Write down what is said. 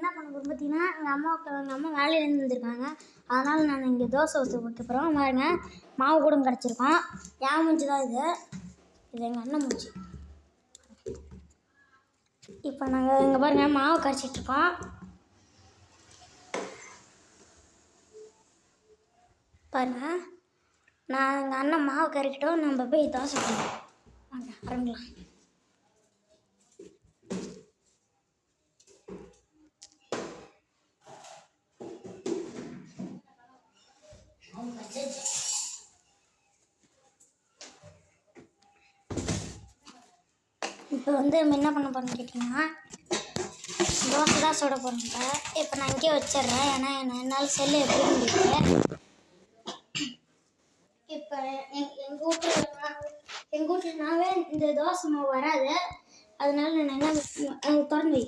என்ன பண்ண போகிறோம் பார்த்தீங்கன்னா, எங்கள் அம்மா வேலையிலேருந்து வந்திருக்காங்க. அதனால் நான் இங்கே தோசை ஊற்ற வைக்க போகிறோம். பாருங்க, மாவு கூட கிடச்சிருக்கோம். என் மூஞ்சி தான் இது எங்கள் அண்ணன் மூஞ்சி. இப்போ நாங்கள் இங்கே பாருங்கள் மாவு கரைச்சிட்ருக்கோம். பாருங்கள், நான் எங்கள் அண்ணன் மாவு கரைக்கிட்டோம். நம்ம போய் தோசை போடுவோம். வாங்க ஆரம்பிக்கலாம். இப்போ நம்ம என்ன பண்ண போகிறோம்னு கேட்டிங்கன்னா, தோசை தான் சுட போகிறோம். இப்போ நான் இங்கே வச்சிட்றேன், ஏன்னா என்னால் செல்லு எப்படி முடியுது. இப்போ எங்கள் வீட்டுலனாவே இந்த தோசை மாவு வராது. அதனால நான் என்ன திறந்து